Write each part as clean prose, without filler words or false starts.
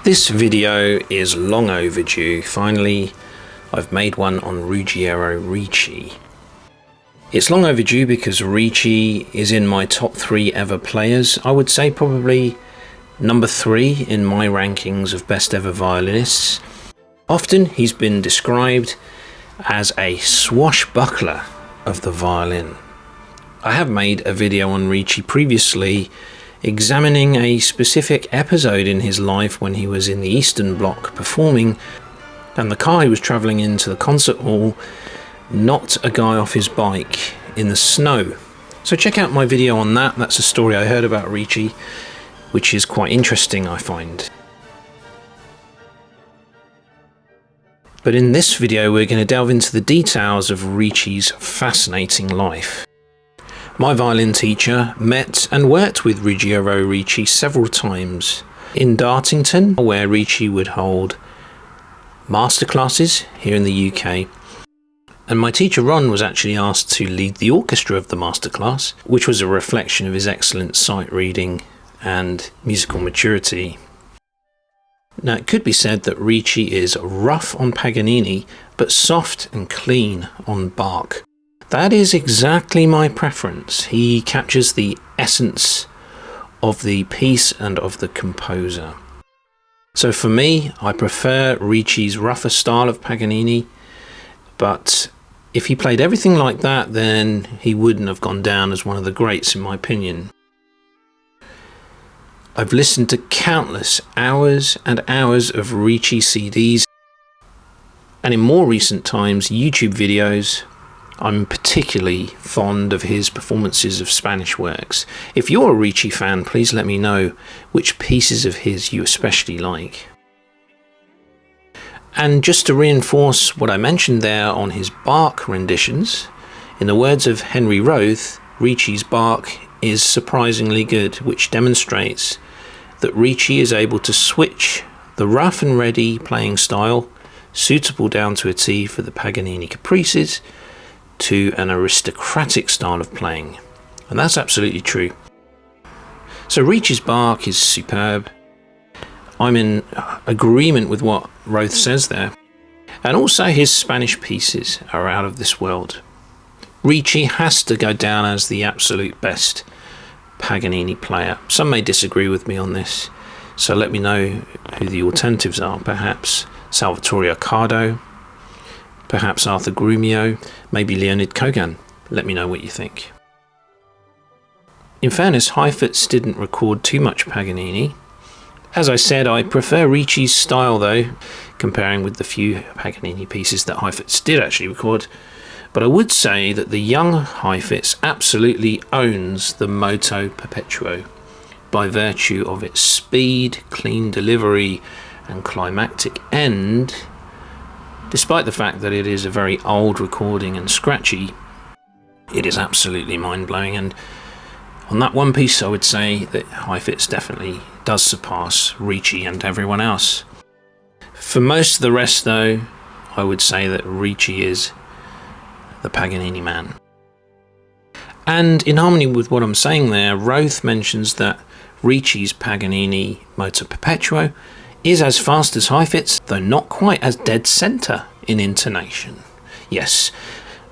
This video is long overdue. Finally, I've made one on Ricci. It's long overdue because Ricci is in my top 3 ever players. I would say probably number 3 in my rankings of best ever violinists. Often he's been described as a swashbuckler of the violin. I have made a video on Ricci previously examining a specific episode in his life when he was in the Eastern Bloc performing, and the car he was travelling into the concert hall knocked a guy off his bike in the snow. So check out my video on that. That's a story I heard about Ricci, which is quite interesting, I find. But in this video we're going to delve into the details of Ricci's fascinating life. My violin teacher met and worked with Ruggiero Ricci several times in Dartington, where Ricci would hold masterclasses here in the UK. And my teacher Ron was actually asked to lead the orchestra of the masterclass, which was a reflection of his excellent sight reading and musical maturity. Now, it could be said that Ricci is rough on Paganini, but soft and clean on Bach. That is exactly my preference. He captures the essence of the piece and of the composer. So for me, I prefer Ricci's rougher style of Paganini, but if he played everything like that, then he wouldn't have gone down as one of the greats, in my opinion. I've listened to countless hours and hours of Ricci CDs, and in more recent times, YouTube videos. I'm particularly fond of his performances of Spanish works. If you're a Ricci fan, please let me know which pieces of his you especially like. And just to reinforce what I mentioned there on his Bach renditions, in the words of Henry Roth, Ricci's Bach is surprisingly good, which demonstrates that Ricci is able to switch the rough and ready playing style, suitable down to a T for the Paganini caprices, to an aristocratic style of playing. And that's absolutely true. So Ricci's Bach is superb. I'm in agreement with what Roth says there. And also his Spanish pieces are out of this world. Ricci has to go down as the absolute best Paganini player. Some may disagree with me on this, so let me know who the alternatives are. Perhaps Salvatore Accardo, perhaps Arthur Grumio, maybe Leonid Kogan. Let me know what you think. In fairness, Heifetz didn't record too much Paganini. As I said, I prefer Ricci's style though, comparing with the few Paganini pieces that Heifetz did actually record. But I would say that the young Heifetz absolutely owns the Moto Perpetuo by virtue of its speed, clean delivery and climactic end. Despite the fact that it is a very old recording and scratchy, it is absolutely mind-blowing, and on that one piece I would say that Heifetz definitely does surpass Ricci and everyone else. For most of the rest though, I would say that Ricci is the Paganini man. And in harmony with what I'm saying there, Roth mentions that Ricci's Paganini Moto Perpetuo is as fast as Heifetz, though not quite as dead centre in intonation. Yes,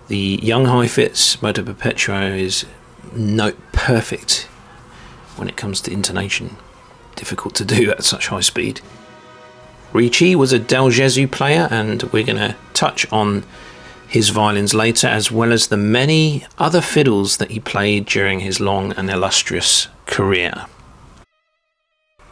the young Heifetz Moto Perpetuo is note perfect when it comes to intonation. Difficult to do at such high speed. Ricci was a Del Gesù player, and we're going to touch on his violins later, as well as the many other fiddles that he played during his long and illustrious career.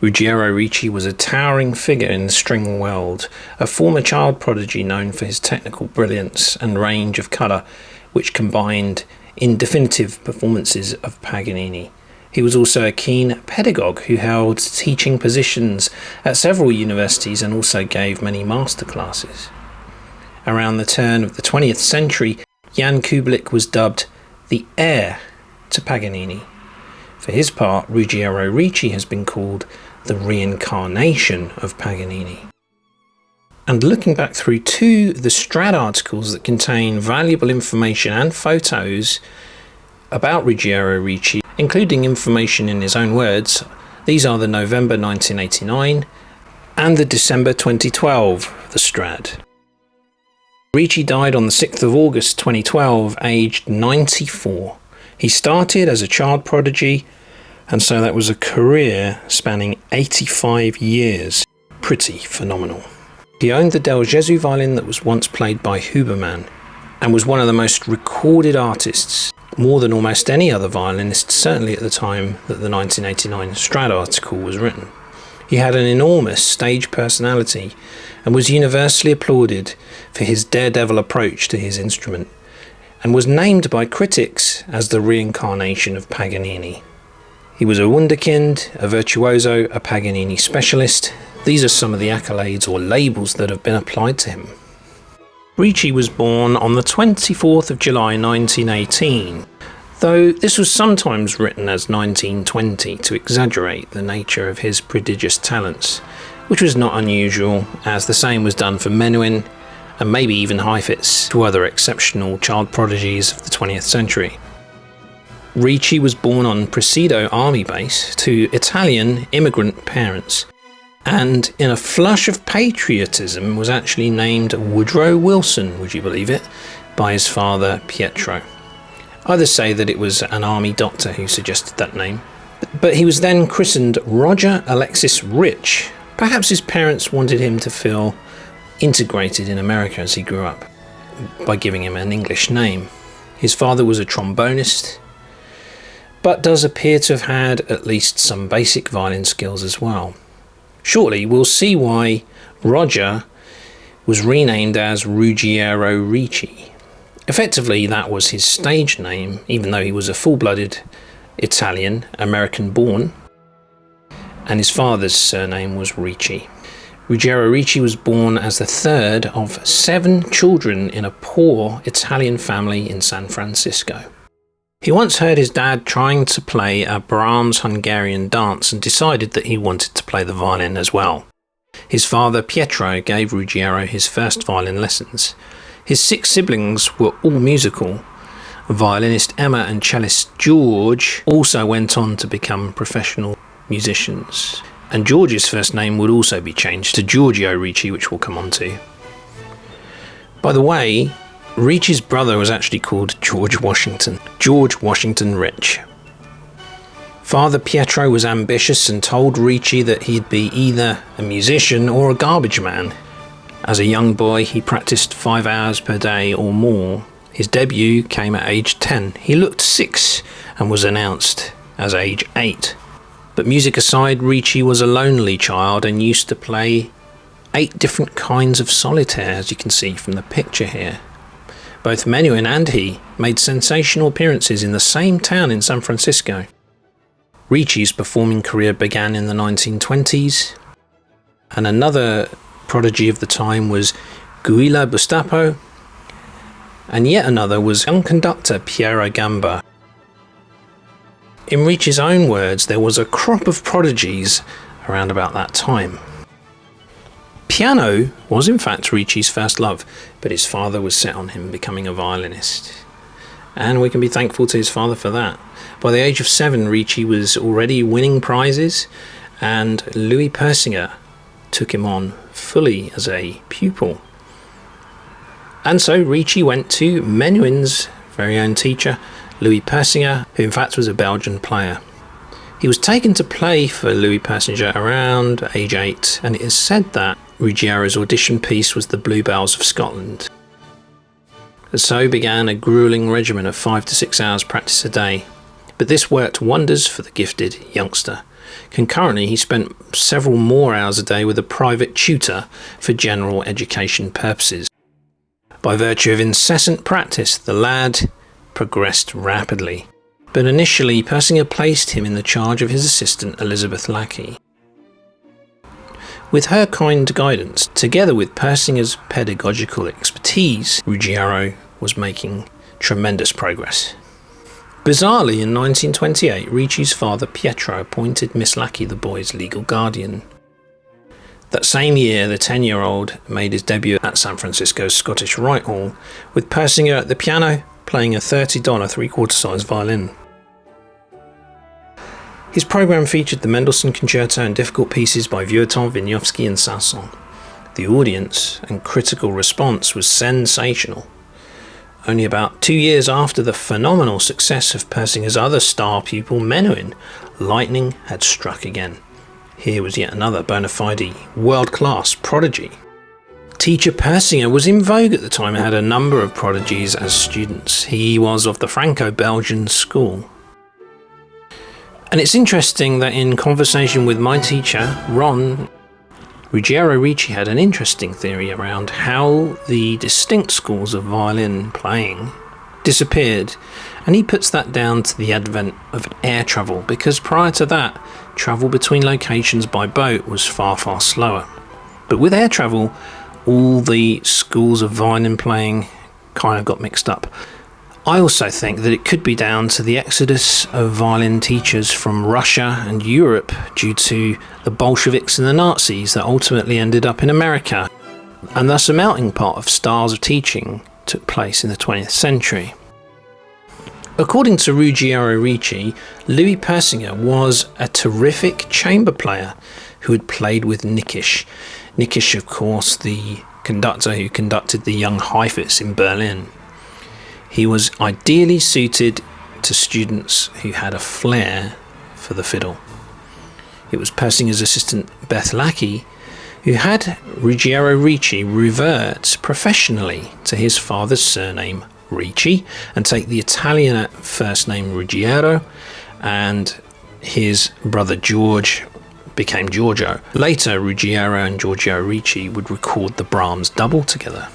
Ruggiero Ricci was a towering figure in the string world, a former child prodigy known for his technical brilliance and range of colour, which combined in definitive performances of Paganini. He was also a keen pedagogue who held teaching positions at several universities and also gave many masterclasses. Around the turn of the 20th century, Jan Kubelik was dubbed the heir to Paganini. For his part, Ruggiero Ricci has been called the reincarnation of Paganini. And looking back through to the Strad articles that contain valuable information and photos about Ruggiero Ricci, including information in his own words, these are the November 1989 and the December 2012 the Strad. Ricci died on the 6th of August 2012, aged 94. He started as a child prodigy, and so that was a career spanning 85 years. Pretty phenomenal. He owned the Del Gesù violin that was once played by Huberman, and was one of the most recorded artists, more than almost any other violinist, certainly at the time that the 1989 Strad article was written. He had an enormous stage personality and was universally applauded for his daredevil approach to his instrument, and was named by critics as the reincarnation of Paganini. He was a wunderkind, a virtuoso, a Paganini specialist. These are some of the accolades or labels that have been applied to him. Ricci was born on the 24th of July 1918, though this was sometimes written as 1920 to exaggerate the nature of his prodigious talents, which was not unusual, as the same was done for Menuhin and maybe even Heifetz, two other exceptional child prodigies of the 20th century. Ricci was born on Presidio Army Base to Italian immigrant parents, and in a flush of patriotism was actually named Woodrow Wilson, would you believe it, by his father Pietro. Others say that it was an army doctor who suggested that name, but he was then christened Roger Alexis Rich. Perhaps his parents wanted him to feel integrated in America as he grew up by giving him an English name. His father was a trombonist, but does appear to have had at least some basic violin skills as well. Shortly we'll see why Roger was renamed as Ruggiero Ricci. Effectively that was his stage name, even though he was a full-blooded Italian, American-born, and his father's surname was Ricci. Ruggiero Ricci was born as the third of 7 children in a poor Italian family in San Francisco. He once heard his dad trying to play a Brahms Hungarian dance and decided that he wanted to play the violin as well. His father Pietro gave Ruggiero his first violin lessons. His 6 siblings were all musical. Violinist Emma and cellist George also went on to become professional musicians. And George's first name would also be changed to Giorgio Ricci, which we'll come on to. By the way, Ricci's brother was actually called George Washington Rich. Father Pietro was ambitious and told Ricci that he'd be either a musician or a garbage man. As a young boy, he practiced 5 hours per day or more. His debut came at age 10. He looked 6 and was announced as age 8. But music aside, Ricci was a lonely child and used to play 8 different kinds of solitaire, as you can see from the picture here. Both Menuhin and he made sensational appearances in the same town in San Francisco. Ricci's performing career began in the 1920s, and another prodigy of the time was Guila Bustapo, and yet another was young conductor Piero Gamba. In Ricci's own words, there was a crop of prodigies around about that time. Piano was in fact Ricci's first love, but his father was set on him becoming a violinist. And we can be thankful to his father for that. By the age of 7, Ricci was already winning prizes, and Louis Persinger took him on fully as a pupil. And so Ricci went to Menuhin's very own teacher, Louis Persinger, who in fact was a Belgian player. He was taken to play for Louis Persinger around age 8, and it is said that Ruggiero's audition piece was the Bluebells of Scotland. And so began a gruelling regimen of 5 to 6 hours practice a day, but this worked wonders for the gifted youngster. Concurrently, he spent several more hours a day with a private tutor for general education purposes. By virtue of incessant practice, the lad progressed rapidly, but initially Persinger placed him in the charge of his assistant Elizabeth Lackey. With her kind guidance, together with Persinger's pedagogical expertise, Ruggiero was making tremendous progress. Bizarrely, in 1928, Ricci's father Pietro appointed Miss Lackey the boy's legal guardian. That same year, the 10-year-old made his debut at San Francisco's Scottish Rite Hall, with Persinger at the piano playing a $30 3/4 size violin. His program featured the Mendelssohn Concerto and difficult pieces by Vieuxtemps, Wieniawski and Saint-Saëns. The audience and critical response was sensational. Only about 2 years after the phenomenal success of Persinger's other star pupil, Menuhin, lightning had struck again. Here was yet another bona fide, world-class prodigy. Teacher Persinger was in vogue at the time and had a number of prodigies as students. He was of the Franco-Belgian school. And it's interesting that in conversation with my teacher, Ron, Ruggiero Ricci had an interesting theory around how the distinct schools of violin playing disappeared, and he puts that down to the advent of air travel, because prior to that, travel between locations by boat was far, far slower. But with air travel, all the schools of violin playing kind of got mixed up. I also think that it could be down to the exodus of violin teachers from Russia and Europe due to the Bolsheviks and the Nazis that ultimately ended up in America, and thus a melting pot of styles of teaching took place in the 20th century. According to Ruggiero Ricci, Louis Persinger was a terrific chamber player who had played with Nikisch. Nikisch, of course, the conductor who conducted the young Heifetz in Berlin. He was ideally suited to students who had a flair for the fiddle. It was Persinger's assistant Beth Lackey who had Ruggiero Ricci revert professionally to his father's surname Ricci and take the Italian first name Ruggiero, and his brother George became Giorgio. Later, Ruggiero and Giorgio Ricci would record the Brahms double together.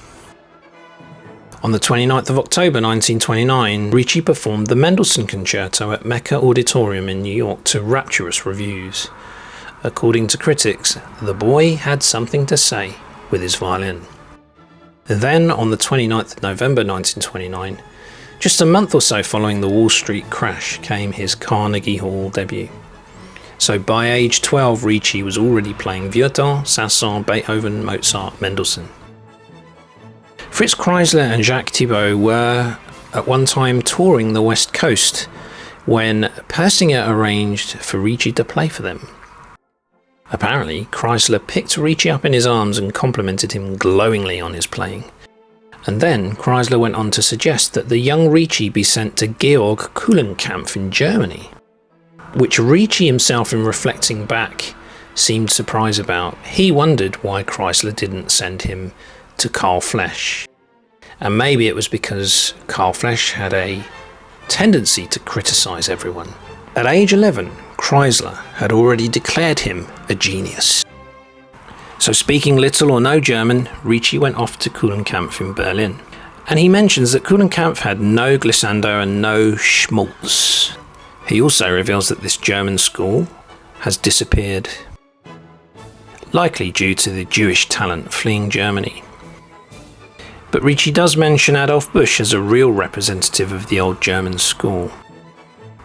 On the 29th of October 1929, Ricci performed the Mendelssohn Concerto at Mecca Auditorium in New York to rapturous reviews. According to critics, the boy had something to say with his violin. Then, on the 29th of November 1929, just a month or so following the Wall Street crash, came his Carnegie Hall debut. So by age 12, Ricci was already playing Vieuxtemps, Saint-Saëns, Beethoven, Mozart, Mendelssohn. Fritz Kreisler and Jacques Thibault were at one time touring the West Coast when Persinger arranged for Ricci to play for them. Apparently, Kreisler picked Ricci up in his arms and complimented him glowingly on his playing. And then Kreisler went on to suggest that the young Ricci be sent to Georg Kulenkampff in Germany, which Ricci himself, in reflecting back, seemed surprised about. He wondered why Kreisler didn't send him to Karl Flesch. And maybe it was because Karl Flesch had a tendency to criticise everyone. At age 11, Kreisler had already declared him a genius. So speaking little or no German, Ricci went off to Kulenkampff in Berlin. And he mentions that Kulenkampff had no glissando and no schmaltz. He also reveals that this German school has disappeared, likely due to the Jewish talent fleeing Germany. But Ricci does mention Adolf Busch as a real representative of the old German school.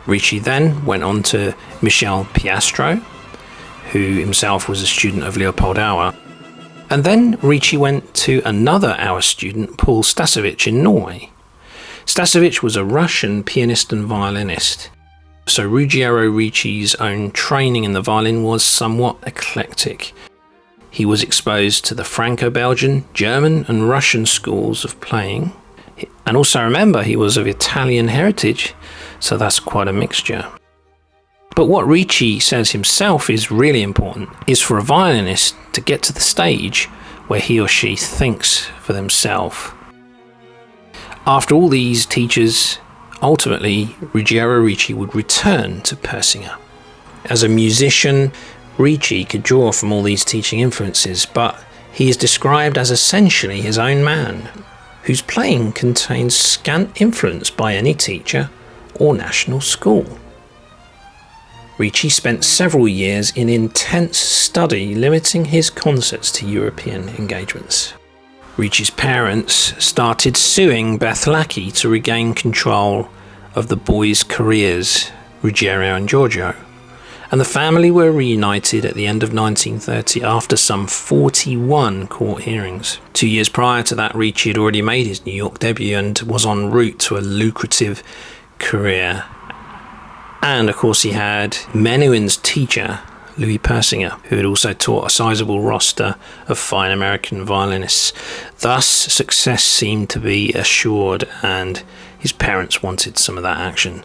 Ricci then went on to Michel Piastro, who himself was a student of Leopold Auer. And then Ricci went to another Auer student, Paul Stasovich, in Norway. Stasovich was a Russian pianist and violinist. So Ruggiero Ricci's own training in the violin was somewhat eclectic. He was exposed to the Franco-Belgian, German and Russian schools of playing. And also remember, he was of Italian heritage, so that's quite a mixture. But what Ricci says himself is really important is for a violinist to get to the stage where he or she thinks for themselves. After all these teachers, ultimately Ruggiero Ricci would return to Persinger. As a musician, Ricci could draw from all these teaching influences, but he is described as essentially his own man, whose playing contains scant influence by any teacher or national school. Ricci spent several years in intense study, limiting his concerts to European engagements. Ricci's parents started suing Beth Lackey to regain control of the boys' careers, Ruggiero and Giorgio, and the family were reunited at the end of 1930 after some 41 court hearings. 2 years prior to that, Ricci had already made his New York debut and was en route to a lucrative career And of course he had Menuhin's teacher, Louis Persinger, who had also taught a sizable roster of fine American violinists. Thus, success seemed to be assured, and his parents wanted some of that action.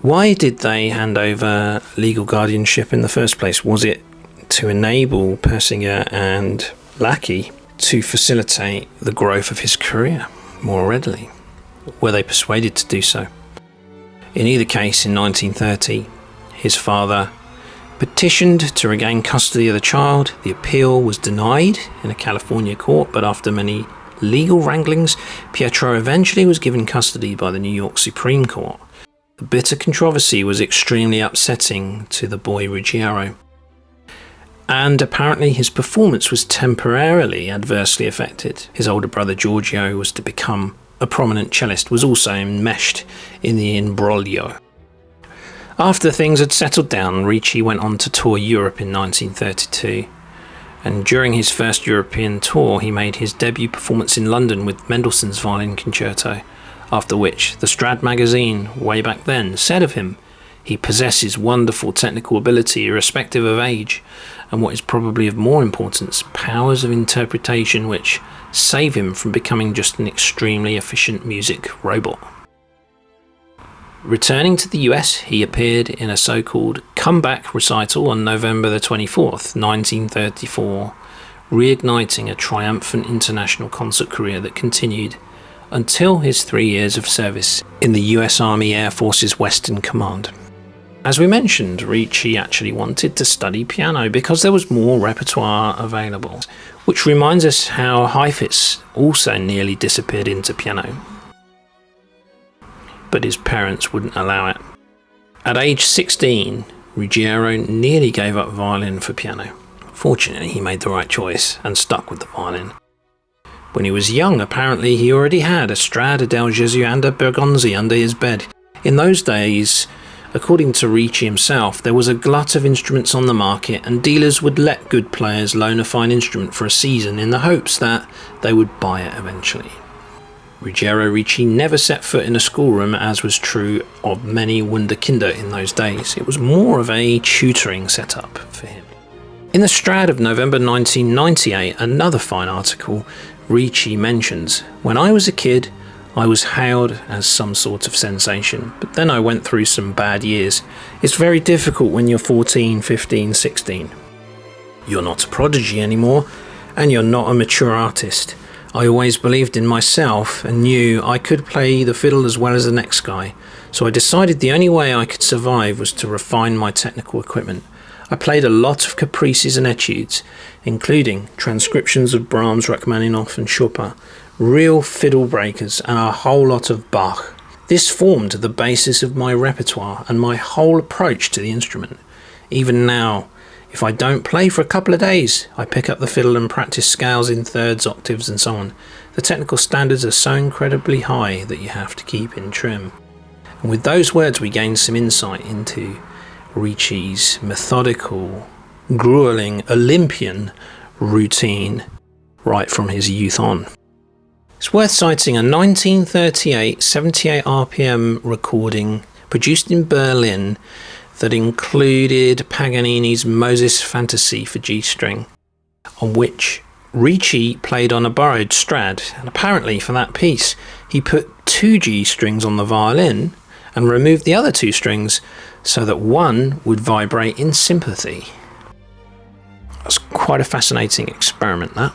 Why did they hand over legal guardianship in the first place? Was it to enable Persinger and Lackey to facilitate the growth of his career more readily? Were they persuaded to do so? In either case, in 1930, his father petitioned to regain custody of the child. The appeal was denied in a California court, but after many legal wranglings, Pietro eventually was given custody by the New York Supreme Court. The bitter controversy was extremely upsetting to the boy Ruggiero, and apparently his performance was temporarily adversely affected. His older brother Giorgio was to become a prominent cellist, was also enmeshed in the imbroglio. After things had settled down, Ricci went on to tour Europe in 1932, and during his first European tour he made his debut performance in London with Mendelssohn's Violin Concerto, after which the Strad magazine, way back then, said of him, "He possesses wonderful technical ability irrespective of age, and what is probably of more importance, powers of interpretation which save him from becoming just an extremely efficient music robot." Returning to the US, he appeared in a so-called comeback recital on November the 24th, 1934, reigniting a triumphant international concert career that continued until his 3 years of service in the US Army Air Force's Western Command. As we mentioned, Ricci actually wanted to study piano because there was more repertoire available, which reminds us how Heifetz also nearly disappeared into piano. But his parents wouldn't allow it. At age 16, Ruggiero nearly gave up violin for piano. Fortunately, he made the right choice and stuck with the violin. When he was young, apparently he already had a Strad, a Del Gesù and a Bergonzi under his bed. In those days, according to Ricci himself, there was a glut of instruments on the market, and dealers would let good players loan a fine instrument for a season in the hopes that they would buy it eventually. Ruggiero Ricci never set foot in a schoolroom, as was true of many Wunderkinder in those days. It was more of a tutoring setup for him. In the Strad of November 1998, another fine article, Ricci mentions, "When I was a kid, I was hailed as some sort of sensation, but then I went through some bad years. It's very difficult when you're 14, 15, 16. You're not a prodigy anymore, and you're not a mature artist. I always believed in myself and knew I could play the fiddle as well as the next guy, so I decided the only way I could survive was to refine my technical equipment. I played a lot of caprices and etudes, including transcriptions of Brahms, Rachmaninoff and Chopin, real fiddle breakers, and a whole lot of Bach. This formed the basis of my repertoire and my whole approach to the instrument. Even now, if I don't play for a couple of days, I pick up the fiddle and practice scales in thirds, octaves and so on. The technical standards are so incredibly high that you have to keep in trim." And with those words we gain some insight into Ricci's methodical, grueling, Olympian routine right from his youth on. It's worth citing a 1938 78 RPM recording produced in Berlin that included Paganini's Moses Fantasy for G-string, on which Ricci played on a borrowed Strad, and apparently for that piece he put 2 G-strings on the violin and removed the other 2 strings so that one would vibrate in sympathy. That's quite a fascinating experiment, that.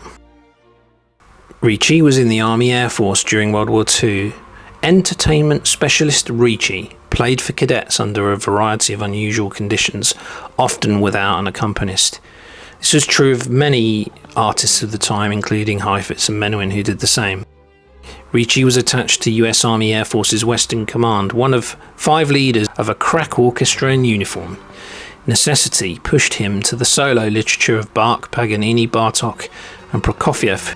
Ricci was in the Army Air Force during World War II. Entertainment specialist Ricci played for cadets under a variety of unusual conditions, often without an accompanist. This was true of many artists of the time, including Heifetz and Menuhin, who did the same. Ricci was attached to US Army Air Force's Western Command, one of 5 leaders of a crack orchestra in uniform. Necessity pushed him to the solo literature of Bach, Paganini, Bartók and Prokofiev,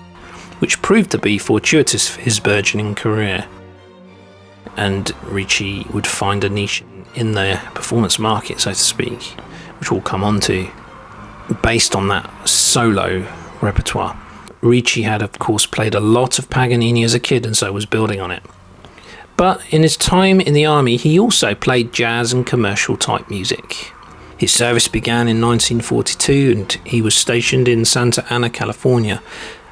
which proved to be fortuitous for his burgeoning career. And Ricci would find a niche in the performance market, so to speak, which we'll come on to, based on that solo repertoire. Ricci had, of course, played a lot of Paganini as a kid, and so was building on it. But in his time in the army, he also played jazz and commercial type music. His service began in 1942 and he was stationed in Santa Ana, California,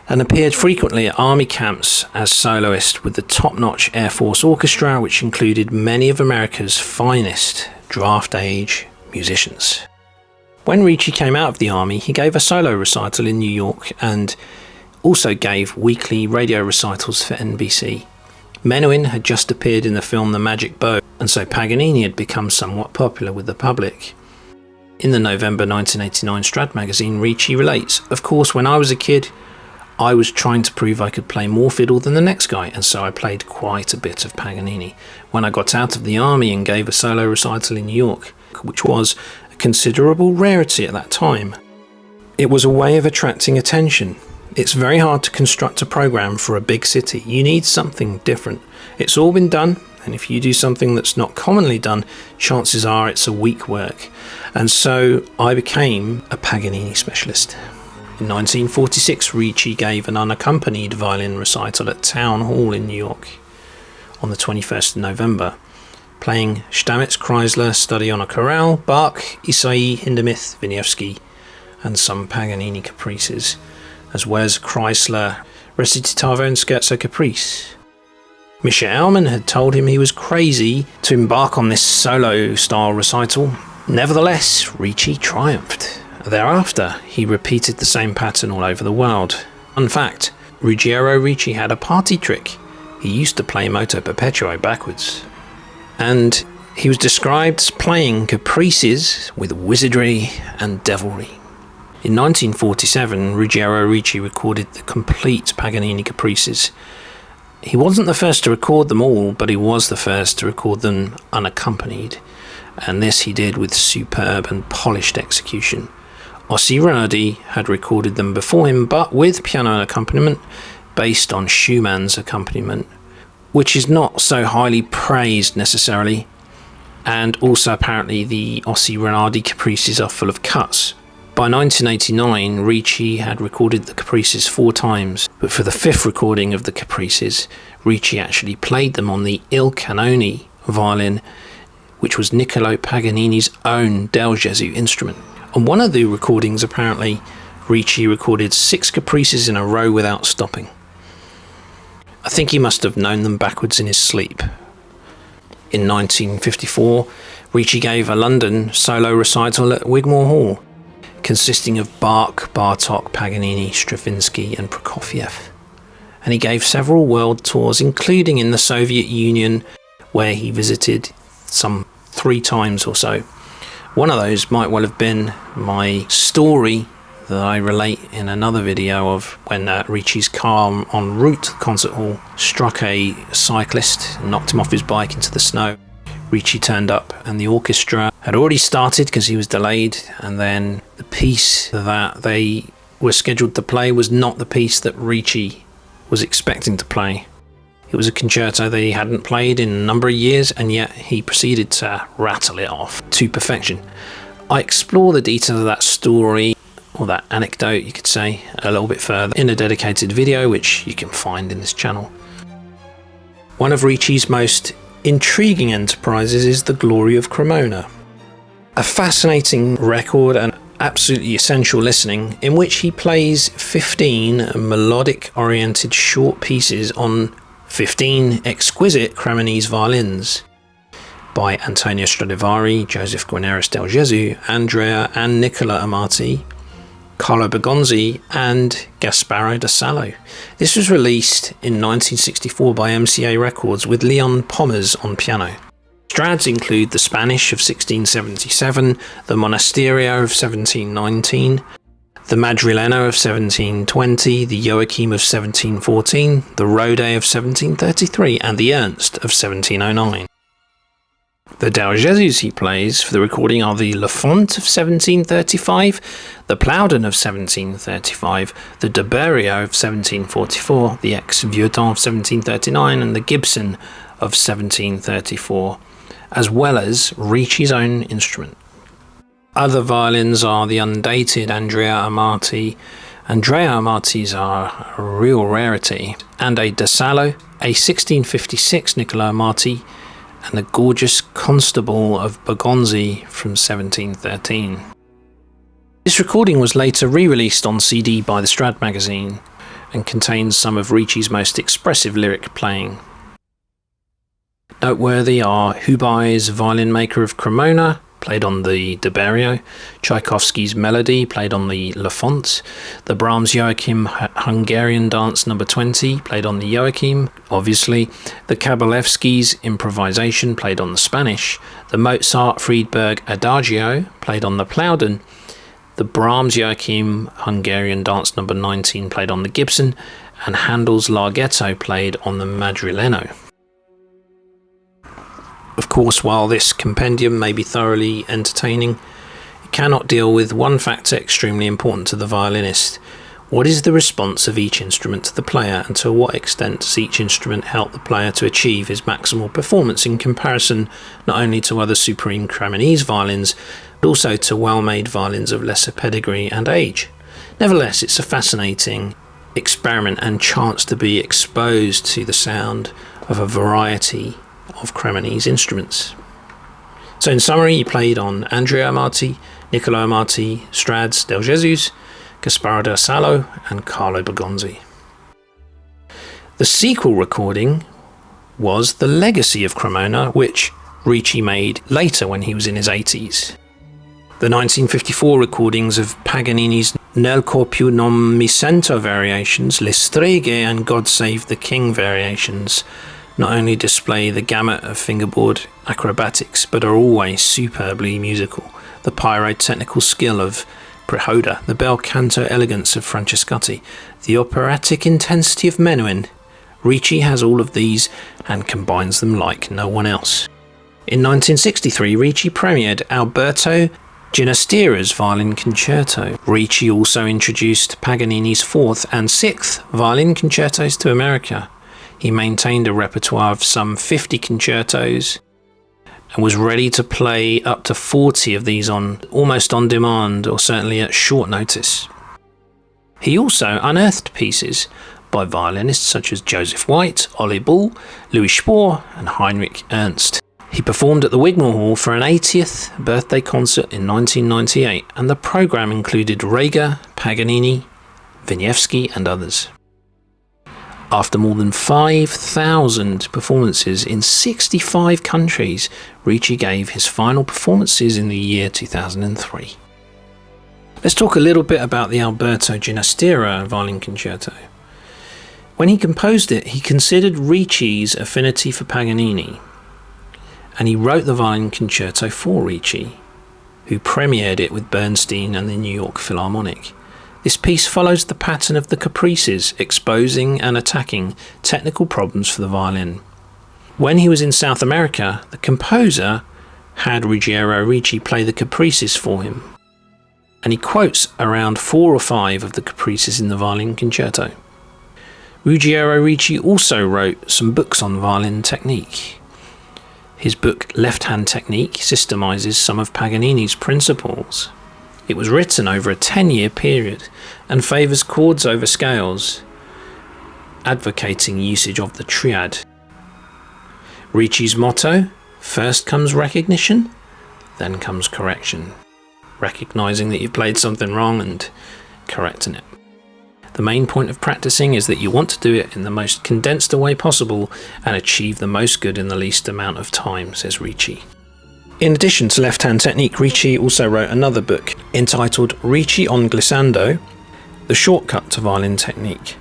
and appeared frequently at army camps as soloist with the top-notch Air Force Orchestra, which included many of America's finest draft-age musicians. When Ricci came out of the army, he gave a solo recital in New York and also gave weekly radio recitals for NBC. Menuhin had just appeared in the film The Magic Bow, and so Paganini had become somewhat popular with the public. In the November 1989 Strad magazine, Ricci relates, "Of course, when I was a kid, I was trying to prove I could play more fiddle than the next guy, and so I played quite a bit of Paganini. When I got out of the army and gave a solo recital in New York, which was a considerable rarity at that time, it was a way of attracting attention. It's very hard to construct a program for a big city. You need something different. It's all been done, and if you do something that's not commonly done, chances are it's a weak work. And so I became a Paganini specialist." In 1946, Ricci gave an unaccompanied violin recital at Town Hall in New York on the 21st of November, playing Stamitz, Kreisler, Study on a Chorale, Bach, Isai, Hindemith, Wieniawski, and some Paganini caprices, as well as Kreisler, Recitavo and Scherzo Caprice. Mischa Elman had told him he was crazy to embark on this solo-style recital. Nevertheless, Ricci triumphed. Thereafter, he repeated the same pattern all over the world. Fun fact, Ruggiero Ricci had a party trick. He used to play Moto Perpetuo backwards. And he was described as playing caprices with wizardry and devilry. In 1947, Ruggiero Ricci recorded the complete Paganini caprices. He wasn't the first to record them all, but he was the first to record them unaccompanied, and this he did with superb and polished execution. Ossi Renardi had recorded them before him, but with piano accompaniment based on Schumann's accompaniment, which is not so highly praised necessarily, and also apparently the Ossi Renardi caprices are full of cuts. By 1989, Ricci had recorded the caprices 4 times, but for the 5th recording of the caprices, Ricci actually played them on the Il Canone violin, which was Niccolo Paganini's own Del Gesù instrument. On one of the recordings, apparently, Ricci recorded 6 caprices in a row without stopping. I think he must have known them backwards in his sleep. In 1954, Ricci gave a London solo recital at Wigmore Hall, consisting of Bach, Bartók, Paganini, Stravinsky and Prokofiev. And he gave several world tours, including in the Soviet Union, where he visited some 3 times or so. One of those might well have been my story that I relate in another video of when Ricci's car en route to the concert hall struck a cyclist and knocked him off his bike into the snow. Ricci turned up and the orchestra had already started because he was delayed, and then the piece that they were scheduled to play was not the piece that Ricci was expecting to play. It was a concerto that he hadn't played in a number of years, and yet he proceeded to rattle it off to perfection. I explore the details of that story, or that anecdote you could say, a little bit further in a dedicated video which you can find in this channel. One of Ricci's most intriguing enterprises is the Glory of Cremona, a fascinating record and absolutely essential listening in which he plays 15 melodic-oriented short pieces on 15 exquisite Cremonese violins by Antonio Stradivari, Joseph Guarneris del Gesù, Andrea and Nicola Amati, Carlo Bergonzi and Gasparo da Salo. This was released in 1964 by MCA Records with Leon Pomers on piano. Strads include the Spanish of 1677, the Monasterio of 1719, the Madrileno of 1720, the Joachim of 1714, the Rode of 1733, and the Ernst of 1709. The Del Gesùs he plays for the recording are the Lafont of 1735, the Plowden of 1735, the De Berio of 1744, the Ex-Vieuxtemps of 1739, and the Gibson of 1734, as well as Ricci's own instrument. Other violins are the undated Andrea Amati, Andrea Amartis are a real rarity, and a Da Salo, a 1656 Niccolo Amati, and the gorgeous Constable of Bergonzi from 1713. This recording was later re-released on CD by the Strad magazine and contains some of Ricci's most expressive lyric playing. Noteworthy are Hubei's Violin Maker of Cremona, played on the De Berio, Tchaikovsky's Melody, played on the Lafont, the Brahms Joachim Hungarian Dance No. 20, played on the Joachim, obviously, the Kabalevsky's Improvisation, played on the Spanish, the Mozart Friedberg Adagio, played on the Plowden, the Brahms Joachim Hungarian Dance No. 19, played on the Gibson, and Handel's Larghetto, played on the Madrileno. Of course, while this compendium may be thoroughly entertaining, it cannot deal with one factor extremely important to the violinist. What is the response of each instrument to the player, and to what extent does each instrument help the player to achieve his maximal performance in comparison not only to other Supreme Cremonese violins, but also to well-made violins of lesser pedigree and age? Nevertheless, it's a fascinating experiment and chance to be exposed to the sound of a variety of Cremonese instruments. So in summary, he played on Andrea Amati, Niccolo Amati, Strads del Jesus, Gasparo da Salo, and Carlo Bergonzi. The sequel recording was The Legacy of Cremona, which Ricci made later when he was in his 80s. The 1954 recordings of Paganini's Nel cor più non mi sento variations, Le Streghe and God Save the King variations not only display the gamut of fingerboard acrobatics, but are always superbly musical. The pyrotechnical skill of Prehoda, the bel canto elegance of Francescatti, the operatic intensity of Menuhin. Ricci has all of these and combines them like no one else. In 1963, Ricci premiered Alberto Ginastera's Violin Concerto. Ricci also introduced Paganini's 4th and 6th violin concertos to America. He maintained a repertoire of some 50 concertos and was ready to play up to 40 of these almost on demand, or certainly at short notice. He also unearthed pieces by violinists such as Joseph White, Olli Bull, Louis Spohr and Heinrich Ernst. He performed at the Wigmore Hall for an 80th birthday concert in 1998, and the programme included Reger, Paganini, Wieniawski and others. After more than 5,000 performances in 65 countries, Ricci gave his final performances in the year 2003. Let's talk a little bit about the Alberto Ginastera Violin Concerto. When he composed it, he considered Ricci's affinity for Paganini, and he wrote the Violin Concerto for Ricci, who premiered it with Bernstein and the New York Philharmonic. This piece follows the pattern of the caprices, exposing and attacking technical problems for the violin. When he was in South America, the composer had Ruggiero Ricci play the caprices for him, and he quotes around 4 or 5 of the caprices in the Violin Concerto. Ruggiero Ricci also wrote some books on violin technique. His book Left Hand Technique systemizes some of Paganini's principles. It was written over a 10-year period and favours chords over scales, advocating usage of the triad. Ricci's motto: first comes recognition, then comes correction. Recognising that you've played something wrong and correcting it. The main point of practicing is that you want to do it in the most condensed a way possible and achieve the most good in the least amount of time, says Ricci. In addition to left-hand technique, Ricci also wrote another book entitled Ricci on Glissando, the shortcut to violin technique.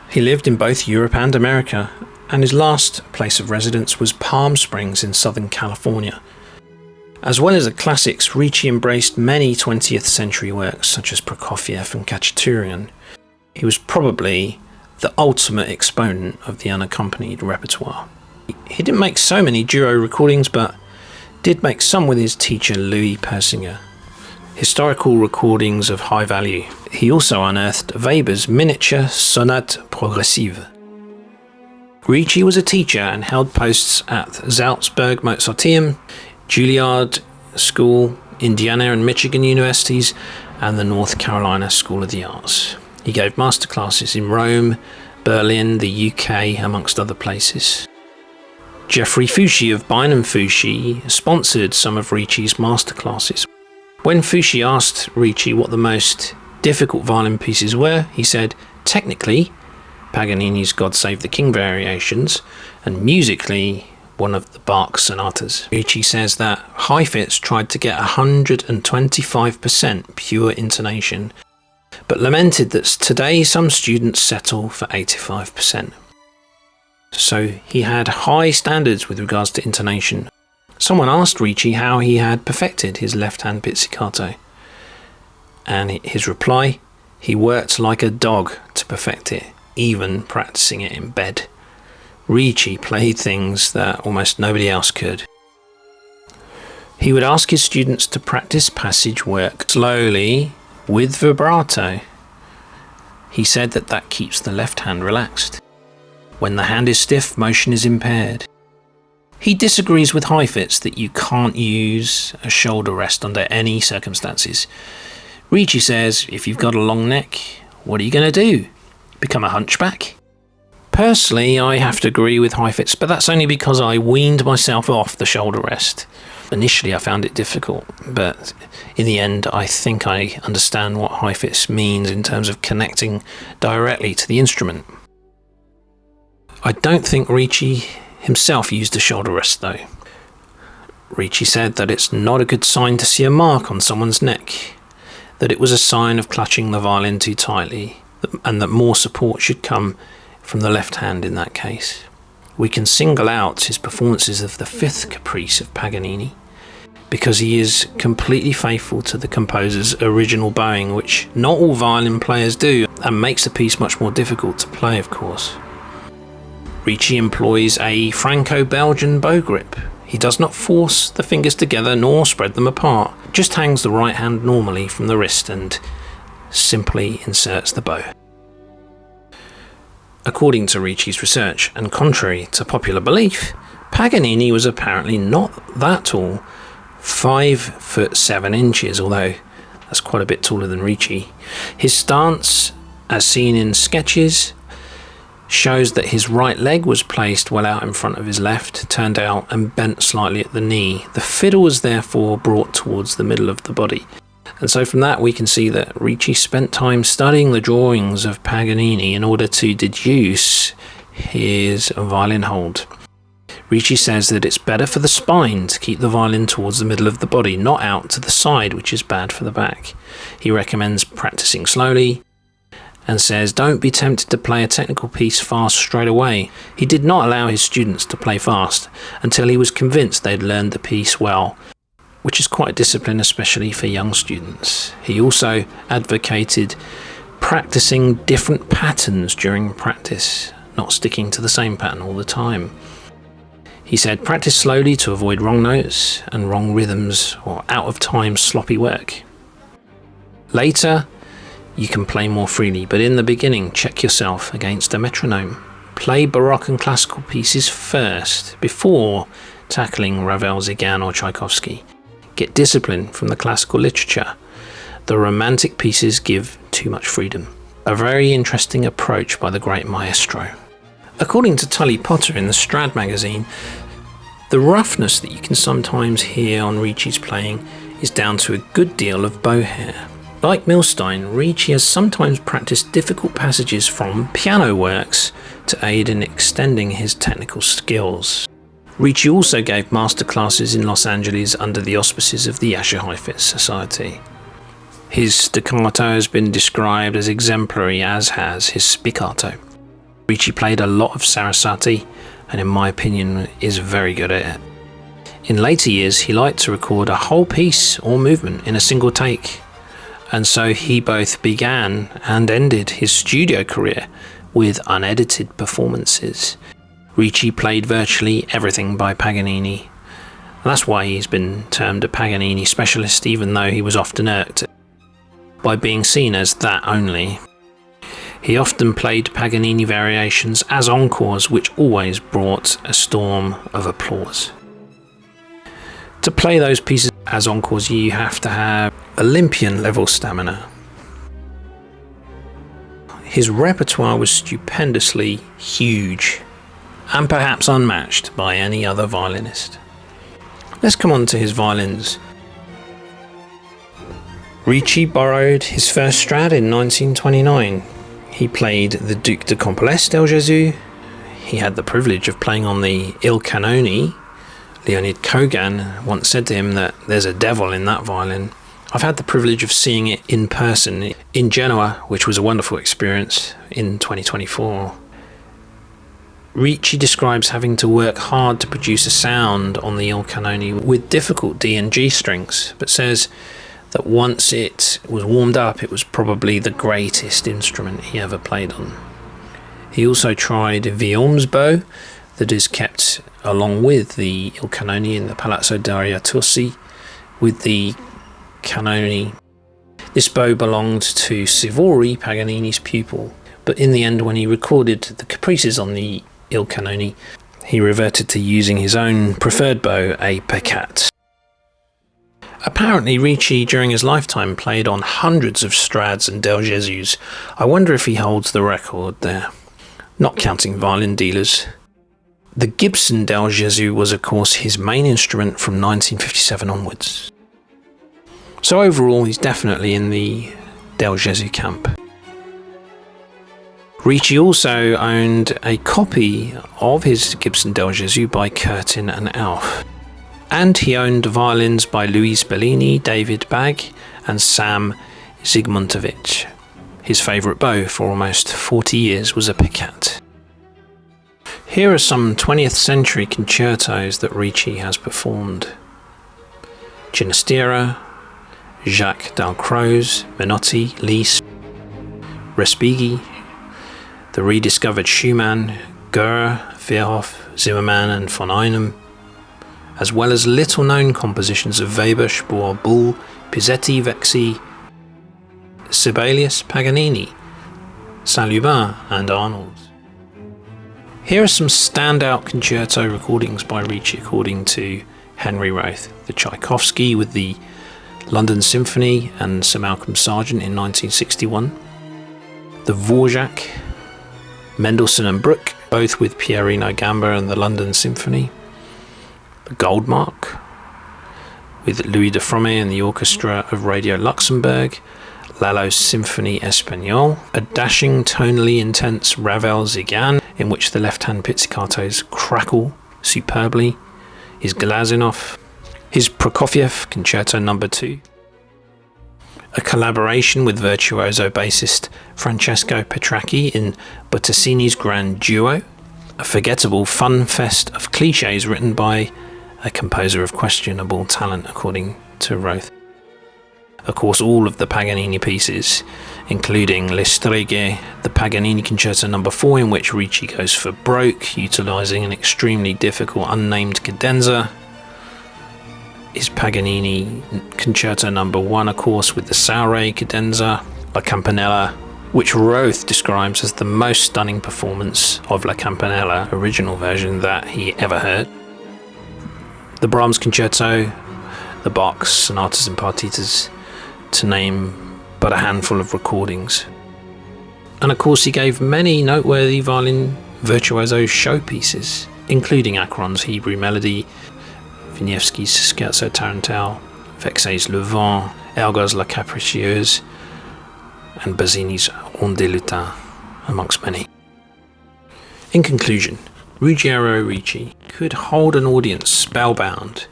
He lived in both Europe and America, and his last place of residence was Palm Springs in Southern California. As well as the classics, Ricci embraced many 20th century works such as Prokofiev and Khachaturian. He was probably the ultimate exponent of the unaccompanied repertoire. He didn't make so many duo recordings, but did make some with his teacher Louis Persinger. Historical recordings of high value. He also unearthed Weber's miniature Sonate Progressive. Ricci was a teacher and held posts at Salzburg Mozarteum, Juilliard School, Indiana and Michigan universities, and the North Carolina School of the Arts. He gave masterclasses in Rome, Berlin, the UK, amongst other places. Geoffrey Fouché of Bine and Fouché sponsored some of Ricci's masterclasses. When Fouché asked Ricci what the most difficult violin pieces were, he said, technically, Paganini's God Save the King variations, and musically, one of the Bach sonatas. Ricci says that Heifetz tried to get 125% pure intonation, but lamented that today some students settle for 85%. So he had high standards with regards to intonation. Someone asked Ricci how he had perfected his left-hand pizzicato, and his reply, he worked like a dog to perfect it, even practicing it in bed. Ricci played things that almost nobody else could. He would ask his students to practice passage work slowly with vibrato. He said that that keeps the left hand relaxed. When the hand is stiff, motion is impaired. He disagrees with Heifetz that you can't use a shoulder rest under any circumstances. Ricci says, if you've got a long neck, what are you going to do? Become a hunchback? Personally, I have to agree with Heifetz, but that's only because I weaned myself off the shoulder rest. Initially, I found it difficult, but in the end, I think I understand what Heifetz means in terms of connecting directly to the instrument. I don't think Ricci himself used a shoulder rest, though. Ricci said that it's not a good sign to see a mark on someone's neck, that it was a sign of clutching the violin too tightly, and that more support should come from the left hand in that case. We can single out his performances of the fifth caprice of Paganini, because he is completely faithful to the composer's original bowing, which not all violin players do, and makes the piece much more difficult to play, of course. Ricci employs a Franco-Belgian bow grip. He does not force the fingers together nor spread them apart, just hangs the right hand normally from the wrist and simply inserts the bow. According to Ricci's research, and contrary to popular belief, Paganini was apparently not that tall, 5'7", although that's quite a bit taller than Ricci. His stance, as seen in sketches, shows that his right leg was placed well out in front of his left, turned out and bent slightly at the knee. The fiddle was therefore brought towards the middle of the body. And so from that we can see that Ricci spent time studying the drawings of Paganini in order to deduce his violin hold. Ricci says that it's better for the spine to keep the violin towards the middle of the body, not out to the side, which is bad for the back. He recommends practicing slowly, and says don't be tempted to play a technical piece fast straight away. He did not allow his students to play fast until he was convinced they'd learned the piece well, which is quite a discipline, especially for young students. He also advocated practicing different patterns during practice, not sticking to the same pattern all the time. He said practice slowly to avoid wrong notes and wrong rhythms or out of time sloppy work. Later, you can play more freely, but in the beginning, check yourself against a metronome. Play Baroque and classical pieces first, before tackling Ravel, Zigan or Tchaikovsky. Get discipline from the classical literature. The romantic pieces give too much freedom. A very interesting approach by the great maestro. According to Tully Potter in the Strad magazine, the roughness that you can sometimes hear on Ricci's playing is down to a good deal of bow hair. Like Milstein, Ricci has sometimes practiced difficult passages from piano works to aid in extending his technical skills. Ricci also gave masterclasses in Los Angeles under the auspices of the Jascha Heifetz Society. His staccato has been described as exemplary, as has his spiccato. Ricci played a lot of Sarasate, and in my opinion is very good at it. In later years he liked to record a whole piece or movement in a single take, and so he both began and ended his studio career with unedited performances. Ricci played virtually everything by Paganini. That's why he's been termed a Paganini specialist, even though he was often irked by being seen as that only. He often played Paganini variations as encores, which always brought a storm of applause. To play those pieces as encores, you have to have Olympian level stamina. His repertoire was stupendously huge and perhaps unmatched by any other violinist. Let's come on to his violins. Ricci borrowed his first Strad in 1929. He played the Duc de Compiègne del Jésus. He had the privilege of playing on the Il Canoni. Leonid Kogan once said to him that there's a devil in that violin. I've had the privilege of seeing it in person in Genoa, which was a wonderful experience in 2024. Ricci describes having to work hard to produce a sound on the Il Canoni with difficult D and G strings, but says that once it was warmed up, it was probably the greatest instrument he ever played on. He also tried Violins bow that is kept along with the Il Canoni in the Palazzo d'Ariatusi with the Canoni. This bow belonged to Sivori, Paganini's pupil, but in the end, when he recorded the caprices on the Il Canoni, he reverted to using his own preferred bow, a Peccat. Apparently Ricci during his lifetime played on hundreds of Strads and Del Jesus. I wonder if he holds the record there, not counting violin dealers. The Gibson Del Jesus was of course his main instrument from 1957 onwards. So overall he's definitely in the Del Jesus camp. Ricci also owned a copy of his Gibson Del Jesus by Curtin and Alf. And he owned violins by Luis Bellini, David Bagg and Sam Zygmuntowicz. His favourite bow for almost 40 years was a Peccat. Here are some 20th century concertos that Ricci has performed. Ginastera, Jacques Dalcroze, Menotti, Liszt, Respighi, the rediscovered Schumann, Goer, Verhoeff, Zimmermann and von Einem, as well as little-known compositions of Weber, Spohr, Bull, Pizzetti, Vexi, Sibelius, Paganini, Saint-Lubin and Arnold's. Here are some standout concerto recordings by Ricci according to Henry Roth. The Tchaikovsky with the London Symphony and Sir Malcolm Sargent in 1961. The Dvorak, Mendelssohn and Bruck, both with Pierino Gamba and the London Symphony. The Goldmark, with Louis de Fromet and the orchestra of Radio Luxembourg. Lalo's Symphonie Espagnole, a dashing, tonally intense Ravel Zigan, in which the left-hand pizzicatos crackle superbly. His Glazunov, his Prokofiev Concerto No. 2. A collaboration with virtuoso bassist Francesco Petracchi in Bottesini's Grand Duo. A forgettable fun fest of cliches written by a composer of questionable talent, according to Roth. Of course, all of the Paganini pieces, including Le Streghe, the Paganini Concerto No. 4, in which Ricci goes for broke, utilising an extremely difficult unnamed cadenza. His Paganini Concerto No. 1, of course, with the Saure cadenza, La Campanella, which Roth describes as the most stunning performance of La Campanella original version that he ever heard. The Brahms Concerto, the Bach Sonatas and Partitas, to name but a handful of recordings. And of course he gave many noteworthy violin virtuoso showpieces, including Acheron's Hebrew Melody, Wieniawski's Scherzo Tarantelle, Vexet's Le Vent, Elgar's La Capricieuse, and Bazzini's On des Lutins, amongst many. In conclusion, Ruggiero Ricci could hold an audience spellbound,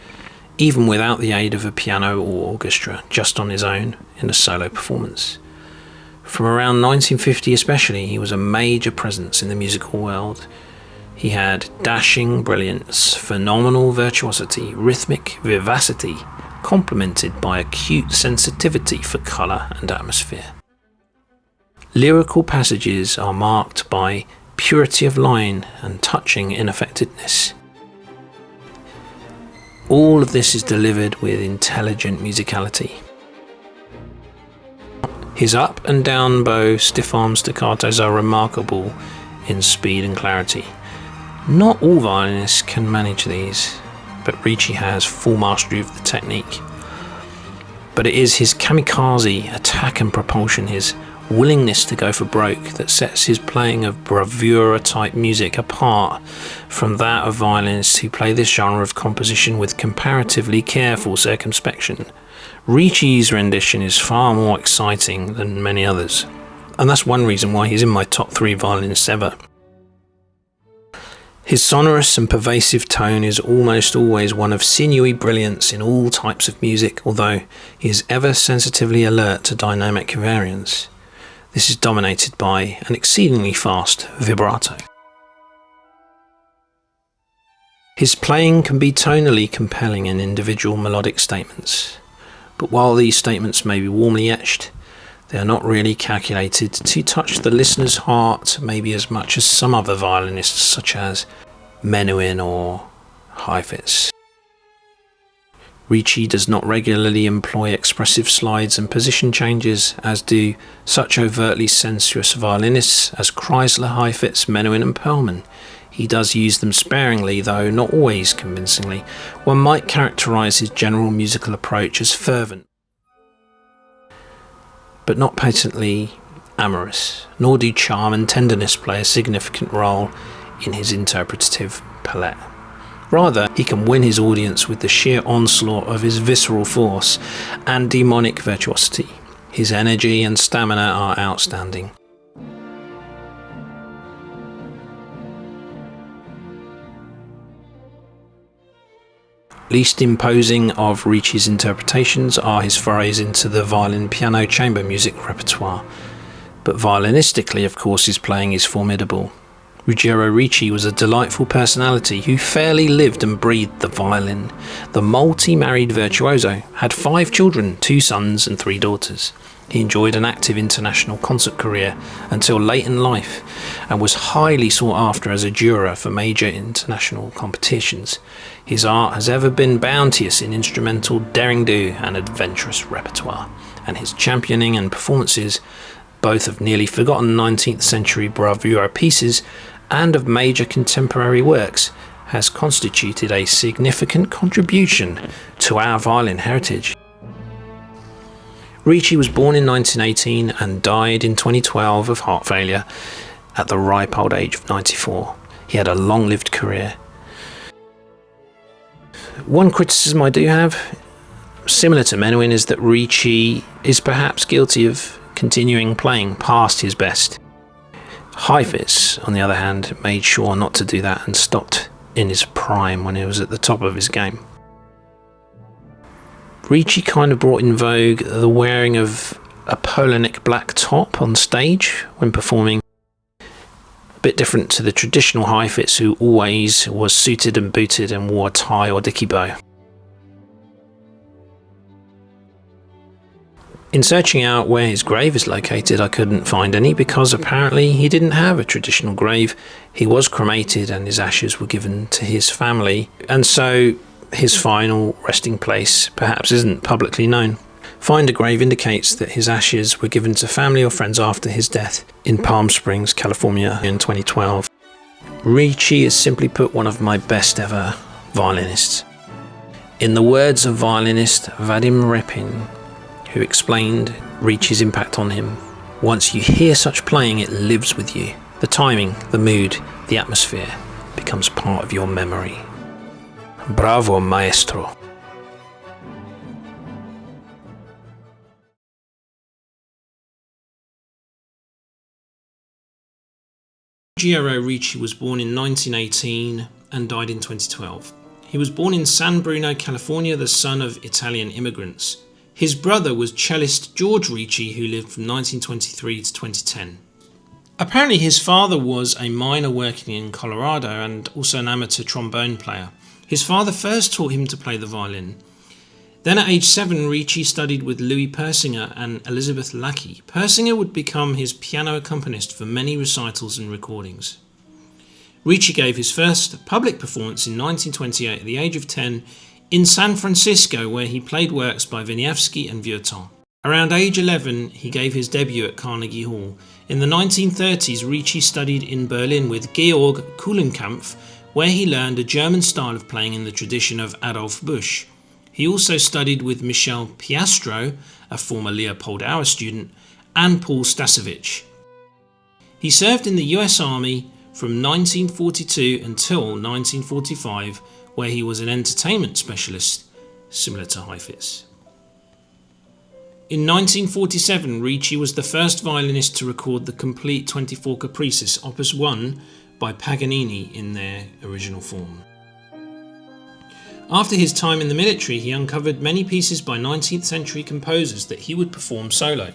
even without the aid of a piano or orchestra, just on his own in a solo performance. From around 1950 especially, he was a major presence in the musical world. He had dashing brilliance, phenomenal virtuosity, rhythmic vivacity, complemented by acute sensitivity for colour and atmosphere. Lyrical passages are marked by purity of line and touching inaffectedness. All of this is delivered with intelligent musicality. His up and down bow stiff arm staccatos are remarkable in speed and clarity. Not all violinists can manage these, but Ricci has full mastery of the technique. But it is his kamikaze attack and propulsion, his willingness to go for broke, that sets his playing of bravura type music apart from that of violinists who play this genre of composition with comparatively careful circumspection. Ricci's rendition is far more exciting than many others, and that's one reason why he's in my top 3 violinists ever. His sonorous and pervasive tone is almost always one of sinewy brilliance in all types of music, although he is ever sensitively alert to dynamic variance. This is dominated by an exceedingly fast vibrato. His playing can be tonally compelling in individual melodic statements, but while these statements may be warmly etched, they are not really calculated to touch the listener's heart maybe as much as some other violinists such as Menuhin or Heifetz. Ricci does not regularly employ expressive slides and position changes, as do such overtly sensuous violinists as Kreisler, Heifetz, Menuhin and Perlman. He does use them sparingly, though not always convincingly. One might characterise his general musical approach as fervent, but not patently amorous, nor do charm and tenderness play a significant role in his interpretative palette. Rather, he can win his audience with the sheer onslaught of his visceral force and demonic virtuosity. His energy and stamina are outstanding. Least imposing of Ricci's interpretations are his forays into the violin piano chamber music repertoire, but violinistically, of course, his playing is formidable. Ruggiero Ricci was a delightful personality who fairly lived and breathed the violin. The multi-married virtuoso had 5 children, 2 sons and 3 daughters. He enjoyed an active international concert career until late in life and was highly sought after as a juror for major international competitions. His art has ever been bounteous in instrumental daring-do and adventurous repertoire, and his championing and performances, both of nearly forgotten 19th century bravura pieces and of major contemporary works, has constituted a significant contribution to our violin heritage. Ricci was born in 1918 and died in 2012 of heart failure at the ripe old age of 94. He had a long-lived career. One criticism I do have, similar to Menuhin, is that Ricci is perhaps guilty of continuing playing past his best. Heifetz, on the other hand, made sure not to do that and stopped in his prime when he was at the top of his game. Ricci kind of brought in vogue the wearing of a polo-neck black top on stage when performing, a bit different to the traditional Heifetz, who always was suited and booted and wore a tie or dicky bow. In searching out where his grave is located, I couldn't find any because apparently he didn't have a traditional grave. He was cremated and his ashes were given to his family, and so his final resting place perhaps isn't publicly known. Find a grave indicates that his ashes were given to family or friends after his death in Palm Springs, California in 2012. Ricci is simply put one of my best ever violinists. In the words of violinist Vadim Repin, who explained Ricci's impact on him, once you hear such playing, it lives with you. The timing, the mood, the atmosphere becomes part of your memory. Bravo, maestro. Ruggiero Ricci was born in 1918 and died in 2012. He was born in San Bruno, California, the son of Italian immigrants. His brother was cellist George Ricci, who lived from 1923 to 2010. Apparently his father was a miner working in Colorado and also an amateur trombone player. His father first taught him to play the violin. Then at age 7, Ricci studied with Louis Persinger and Elizabeth Lackey. Persinger would become his piano accompanist for many recitals and recordings. Ricci gave his first public performance in 1928 at the age of 10 in San Francisco, where he played works by Wieniawski and Vieuxtemps. Around age 11, he gave his debut at Carnegie Hall. In the 1930s, Ricci studied in Berlin with Georg Kuhlenkampff, where he learned a German style of playing in the tradition of Adolf Busch. He also studied with Michel Piastro, a former Leopold Auer student, and Paul Stasovich. He served in the US Army from 1942 until 1945, where he was an entertainment specialist, similar to Heifetz. In 1947, Ricci was the first violinist to record the complete 24 caprices, Opus 1, by Paganini in their original form. After his time in the military, he uncovered many pieces by 19th century composers that he would perform solo.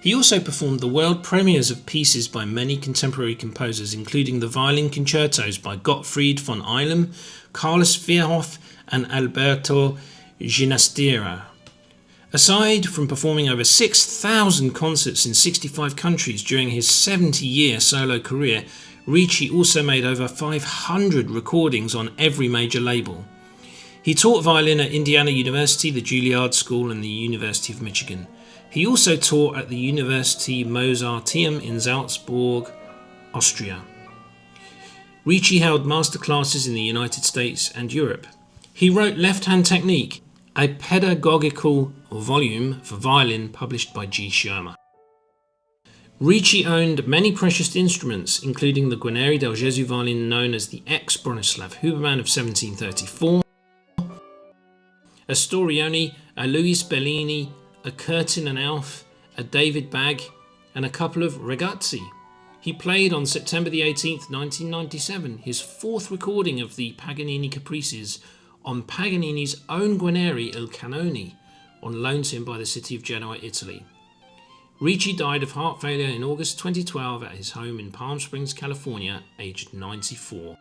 He also performed the world premieres of pieces by many contemporary composers, including the violin concertos by Gottfried von Eilem, Carlos Vierhoff, and Alberto Ginastera. Aside from performing over 6,000 concerts in 65 countries during his 70-year solo career, Ricci also made over 500 recordings on every major label. He taught violin at Indiana University, the Juilliard School, and the University of Michigan. He also taught at the University Mozarteum in Salzburg, Austria. Ricci held master classes in the United States and Europe. He wrote Left-Hand Technique, a pedagogical volume for violin published by G. Schirmer. Ricci owned many precious instruments, including the Guarneri del Gesù violin known as the ex-Bronislav Huberman of 1734, a Storioni, a Luis Bellini, a Curtin and Alf, a David Bagg, and a couple of Ragazzi. He played on September the 18th, 1997, his fourth recording of the Paganini Caprices on Paganini's own Guarneri Il Canoni, on loan to him by the city of Genoa, Italy. Ricci died of heart failure in August 2012 at his home in Palm Springs, California, aged 94.